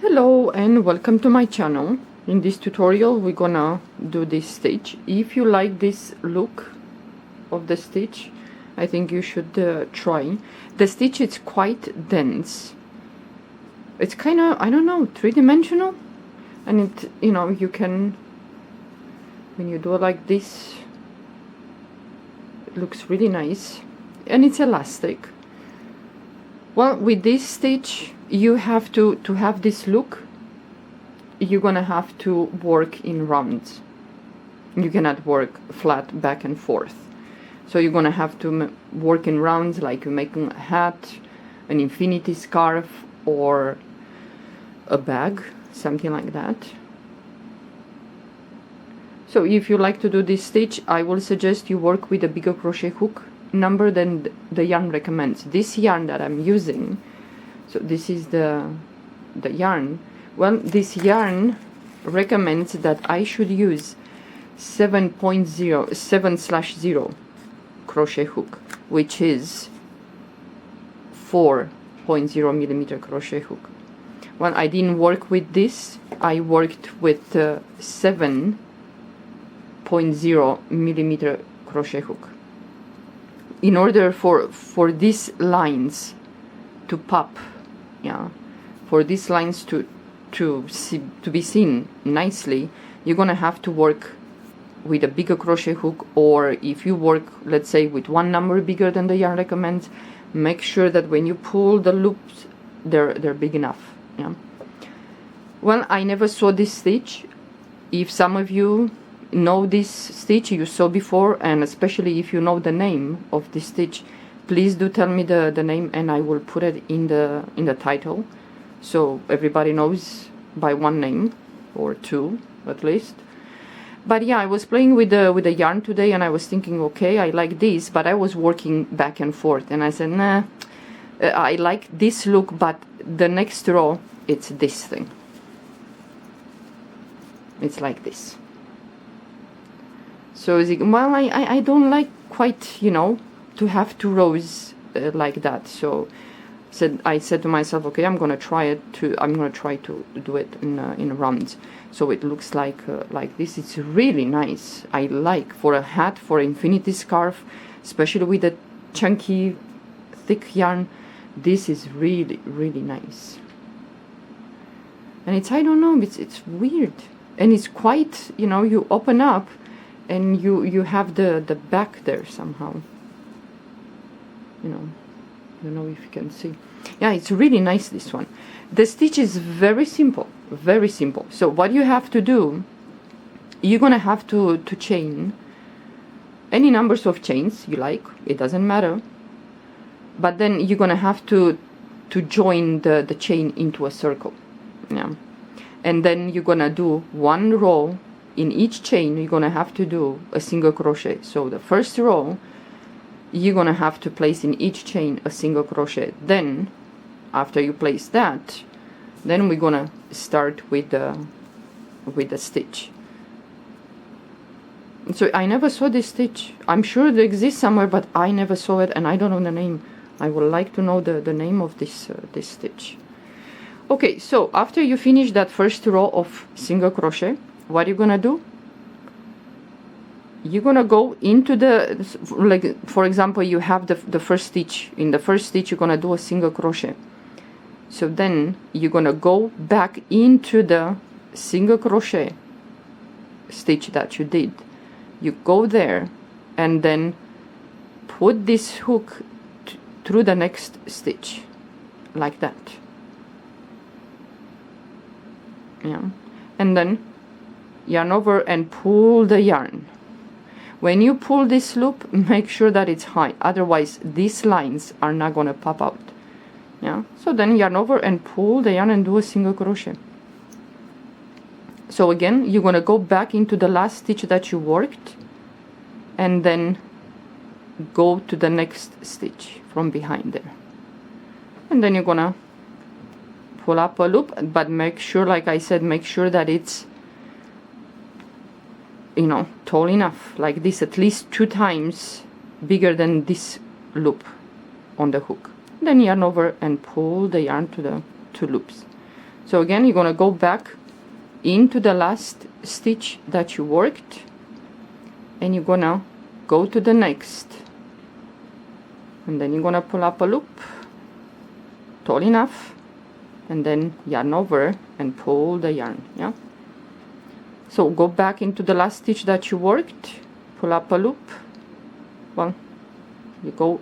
Hello and welcome to my channel. In this tutorial we're gonna do this stitch. If you like this look of the stitch, I think you should try. The stitch is quite dense. It's kind of, I don't know, three-dimensional, and it, you know, you can, when you do it like this, it looks really nice, and it's elastic. Well, with this stitch you have to have this look, you're gonna have to work in rounds. You cannot work flat back and forth, so you're gonna have to work in rounds, like you're making a hat, an infinity scarf, or a bag, something like that. So if you like to do this stitch, I will suggest you work with a bigger crochet hook number than the yarn recommends. This yarn that I'm using, so this is the yarn, well, this yarn recommends that I should use 7/0 crochet hook, which is 4.0 millimeter crochet hook. Well, I didn't work with this, I worked with 7.0 millimeter crochet hook. In order for these lines to pop, yeah, for these lines to be seen nicely, you're gonna have to work with a bigger crochet hook, or if you work, let's say, with one number bigger than the yarn recommends, make sure that when you pull the loops, they're big enough. Yeah. Well, I never saw this stitch. If some of you know this stitch, you saw before, and especially if you know the name of this stitch, please do tell me the name, and I will put it in the title, so everybody knows by one name or two at least. But yeah, I was playing with the yarn today, and I was thinking, okay, I like this, but I was working back and forth, and I said, nah, I like this look, but the next row, it's this thing. It's like this. So well, I don't like quite, you know, to have two rows like that. So I said to myself, okay, I'm gonna try to do it in rounds, so it looks like this. It's really nice. I like for a hat, for infinity scarf, especially with the chunky thick yarn. This is really nice. And it's, I don't know, it's weird, and it's quite, you know, you open up and you have the back there somehow, you know. I don't know if you can see. Yeah, it's really nice, this one. The stitch is very simple, very simple. So what you have to do, you're gonna have to chain any numbers of chains you like, it doesn't matter, but then you're gonna have to join the chain into a circle. Yeah. And then you're gonna do one row in each chain. You're gonna have to do a single crochet. So the first row, you're gonna have to place in each chain a single crochet. Then after you place that, then we're gonna start with the stitch. So I never saw this stitch. I'm sure it exists somewhere, but I never saw it, and I don't know the name. I would like to know the name of this stitch. Okay, so after you finish that first row of single crochet, what are you gonna do? You're gonna go into the, like, for example, you have the first stitch. In the first stitch, you're gonna do a single crochet. So then you're gonna go back into the single crochet stitch that you did. You go there and then put this hook through the next stitch, like that. Yeah, and then yarn over and pull the yarn. When you pull this loop, make sure that it's high, otherwise these lines are not gonna pop out. Yeah, so then yarn over and pull the yarn and do a single crochet. So again, you're gonna go back into the last stitch that you worked, and then go to the next stitch from behind there, and then you're gonna pull up a loop, but make sure, like I said, make sure that it's, you know, tall enough, like this, at least 2 times bigger than this loop on the hook. Then yarn over and pull the yarn to the 2 loops. So again, you're gonna go back into the last stitch that you worked, and you're gonna go to the next, and then you're gonna pull up a loop tall enough, and then yarn over and pull the yarn. Yeah, so go back into the last stitch that you worked, pull up a loop. Well, you go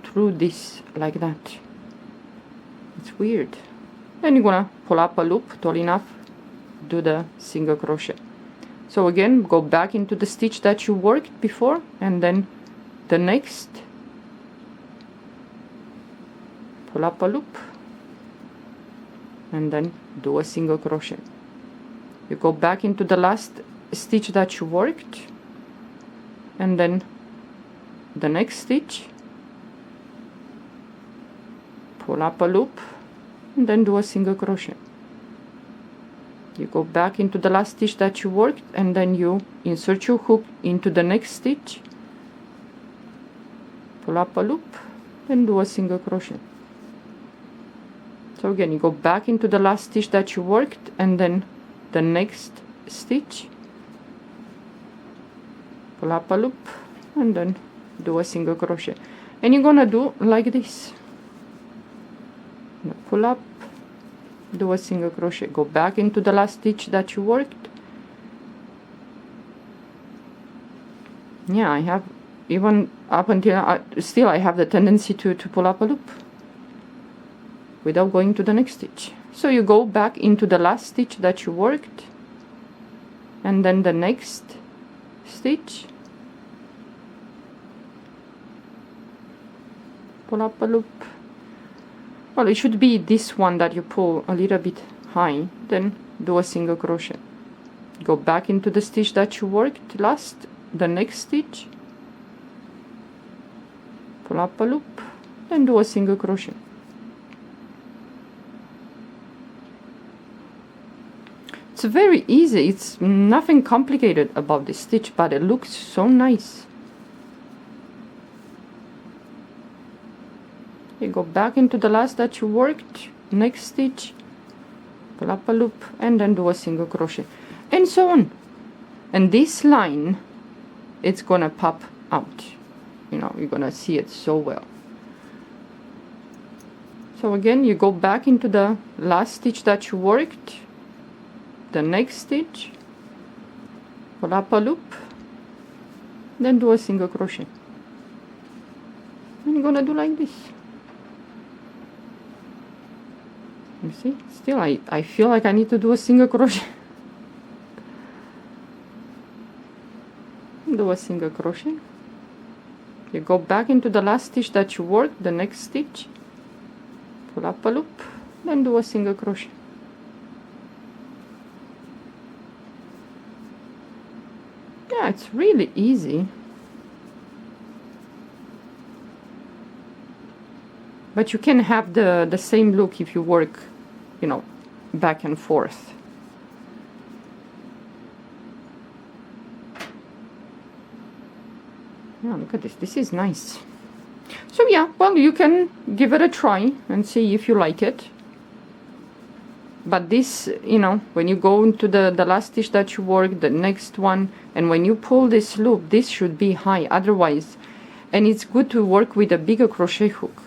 through this like that. It's weird. Then you're gonna pull up a loop tall enough, do the single crochet. So again, go back into the stitch that you worked before, and then the next, pull up a loop, and then do a single crochet. You go back into the last stitch that you worked, and then the next stitch, pull up a loop, and then do a single crochet. You go back into the last stitch that you worked, and then you insert your hook into the next stitch, pull up a loop, and do a single crochet. So again, you go back into the last stitch that you worked, and then the next stitch, pull up a loop, and then do a single crochet. And you're gonna do like this. Pull up, do a single crochet, go back into the last stitch that you worked. Yeah, I have, even up until still I have the tendency to pull up a loop without going to the next stitch. So you go back into the last stitch that you worked, and then the next stitch, pull up a loop. Well, it should be this one that you pull a little bit high, then do a single crochet. Go back into the stitch that you worked last, the next stitch, pull up a loop, then do a single crochet. It's very easy, it's nothing complicated about this stitch, but it looks so nice. You go back into the last that you worked, next stitch, pull up a loop, and then do a single crochet, and so on. And this line, it's gonna pop out, you know, you're gonna see it so well. So again, you go back into the last stitch that you worked, the next stitch, pull up a loop, then do a single crochet, and you're gonna do like this. You see, still I feel like I need to do a single crochet. Do a single crochet. You go back into the last stitch that you worked, the next stitch, pull up a loop, then do a single crochet. Yeah, it's really easy. But you can have the same look if you work, you know, back and forth. Yeah, look at this. This is nice. So yeah, well, you can give it a try and see if you like it. But this, you know, when you go into the last stitch that you work, the next one, and when you pull this loop, this should be high. Otherwise, and it's good to work with a bigger crochet hook.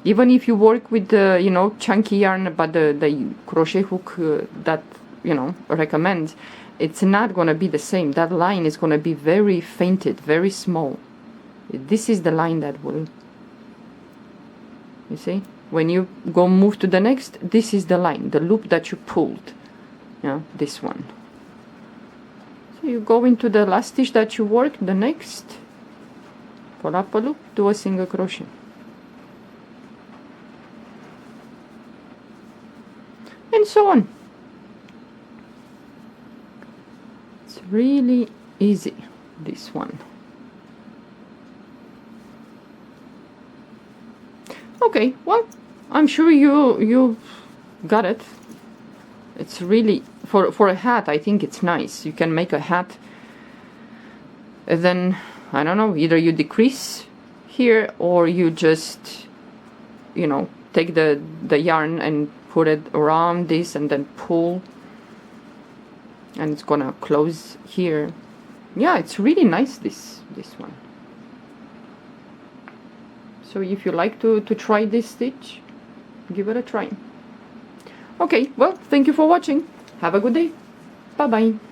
Even if you work with the, you know, chunky yarn, but the crochet hook that, you know, recommends, it's not gonna be the same. That line is gonna be very fainted, very small. This is the line that will, you see, when you go move to the next, this is the line, the loop that you pulled. Yeah, this one. So you go into the last stitch that you worked, the next, pull up a loop, do a single crochet. And so on. It's really easy, this one. Okay, well, I'm sure you got it. It's really, for a hat, I think it's nice. You can make a hat, and then, I don't know, either you decrease here, or you just, you know, take the yarn and put it around this and then pull, and it's gonna close here. Yeah, it's really nice, this one. So if you like to try this stitch, give it a try. Okay, well, thank you for watching. Have a good day. Bye bye.